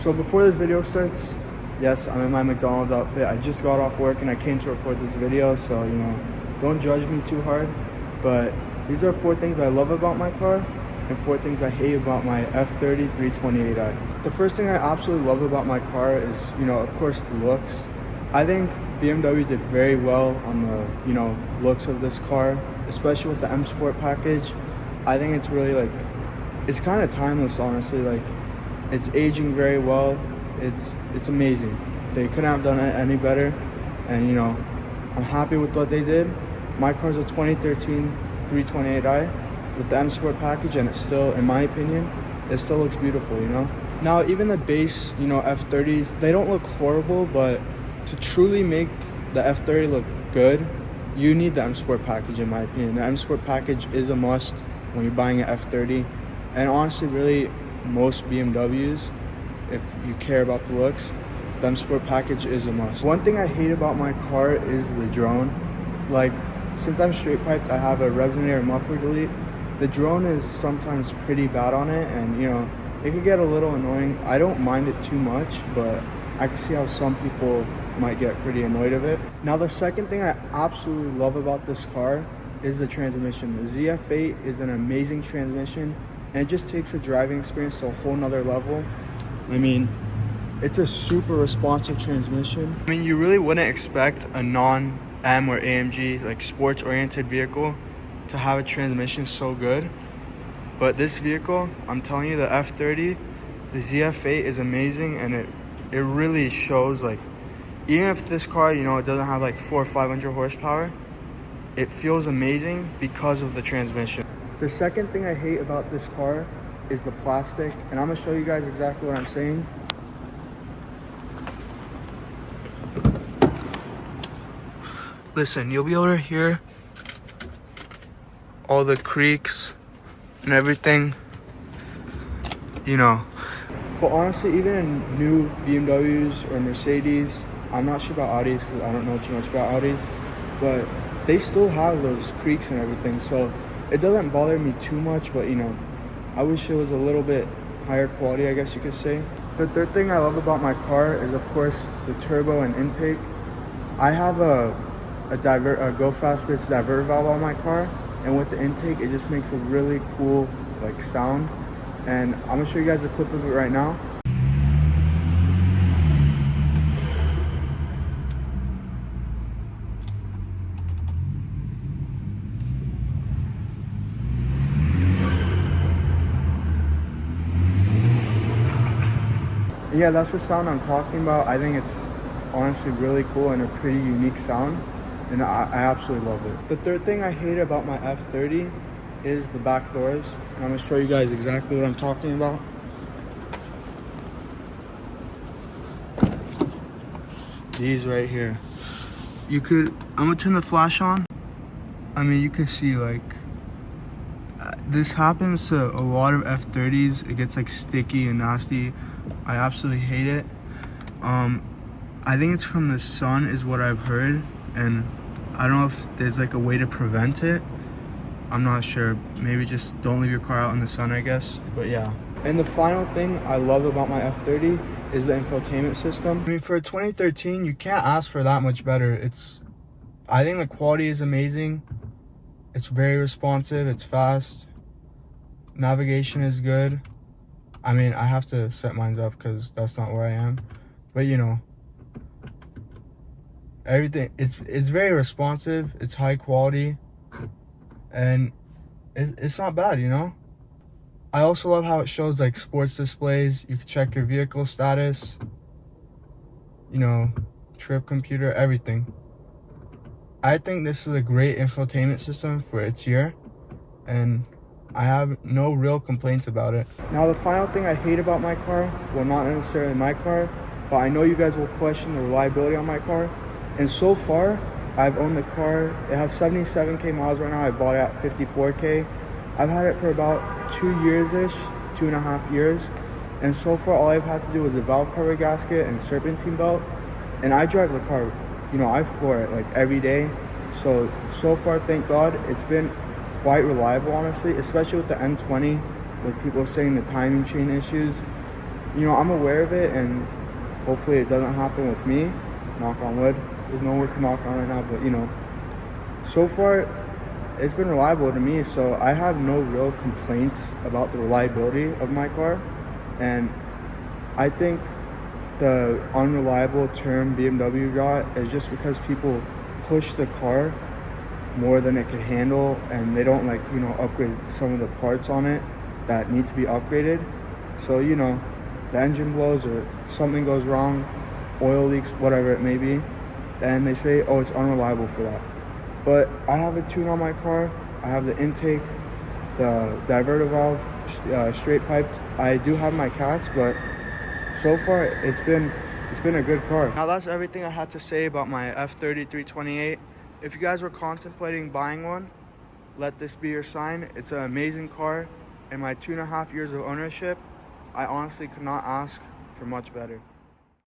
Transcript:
So before this video starts, yes, I'm in my McDonald's outfit. I just got off work and I came to record this video, so don't judge me too hard. But these are 4 things I love about my car and 4 things I hate about my F30 328i. The first thing I absolutely love about my car is, of course, the looks. I think BMW did very well on the, looks of this car, especially with the M Sport package. I think it's really it's kind of timeless, honestly. It's aging very well. It's amazing. They couldn't have done it any better, and I'm happy with what they did. My car's a 2013 328i with the M Sport package, and it still, in my opinion, it still looks beautiful. Now even the base F30s, they don't look horrible, but to truly make the F30 look good, you need the M Sport package, in my opinion. The M Sport package is a must when you're buying an F30, and honestly, really, most BMWs, if you care about the looks, the M Sport package is a must. One thing I hate about my car is the drone. Since I'm straight piped, I have a resonator muffler delete. The drone is sometimes pretty bad on it, and it could get a little annoying. I don't mind it too much, but I can see how some people might get pretty annoyed of it. Now, the second thing I absolutely love about this car is the transmission. The ZF8 is an amazing transmission, and it just takes the driving experience to a whole nother level. It's a super responsive transmission. You really wouldn't expect a non-M or AMG, sports-oriented vehicle to have a transmission so good. But this vehicle, I'm telling you, the F30, the ZF8 is amazing, and it really shows, even if this car, it doesn't have 400 or 500 horsepower, it feels amazing because of the transmission. The second thing I hate about this car is the plastic, and I'm gonna show you guys exactly what I'm saying. Listen, you'll be able to hear all the creaks and everything, But honestly, even in new BMWs or Mercedes, I'm not sure about Audis because I don't know too much about Audis, but they still have those creaks and everything, so it doesn't bother me too much. But I wish it was a little bit higher quality, I guess you could say. The third thing I love about my car is, of course, the turbo and intake. I have a Go Fast Bits divert valve on my car, and with the intake, it just makes a really cool sound. And I'm gonna show you guys a clip of it right now. Yeah, that's the sound I'm talking about. I think it's honestly really cool and a pretty unique sound, and I absolutely love it. The third thing I hate about my F30 is the back doors, and I'm gonna show you guys exactly what I'm talking about. These right here. I'm gonna turn the flash on. You can see this happens to a lot of F30s. It gets sticky and nasty. I absolutely hate it. I think it's from the sun is what I've heard, and I don't know if there's a way to prevent it. I'm not sure. Maybe just don't leave your car out in the sun, I guess. But yeah. And the final thing I love about my F30 is the infotainment system. For a 2013, you can't ask for that much better. I think the quality is amazing. It's very responsive, it's fast. Navigation is good. I have to set mine up because that's not where I am. But everything, it's very responsive, it's high quality, and it's not bad, I also love how it shows sports displays. You can check your vehicle status, trip computer, everything. I think this is a great infotainment system for its year, and I have no real complaints about it. Now, the final thing I hate about my car, well, not necessarily my car, but I know you guys will question the reliability on my car. And so far, I've owned the car. It has 77K miles right now. I bought it at 54K. I've had it for about 2 years-ish, 2.5 years. And so far, all I've had to do was a valve cover gasket and serpentine belt. And I drive the car, I floor it every day. So far, thank God, it's been quite reliable, honestly, especially with the N20, with people saying the timing chain issues. you know, I'm aware of it, and hopefully it doesn't happen with me. Knock on wood. There's no wood to knock on right now, but you know, so far it's been reliable to me, so I have no real complaints about the reliability of my car. And I think the unreliable term BMW got is just because people push the car more than it can handle, and they don't, like, you know, upgrade some of the parts on it that need to be upgraded. So, you know, the engine blows or something goes wrong, oil leaks, whatever it may be, and they say, oh, it's unreliable for that. But I have a tune on my car. I have the intake, the diverter valve, straight piped. I do have my cast, but so far it's been a good car. Now that's everything I had to say about my F30 328. If you guys were contemplating buying one, let this be your sign. It's an amazing car. In my 2.5 years of ownership, I honestly could not ask for much better.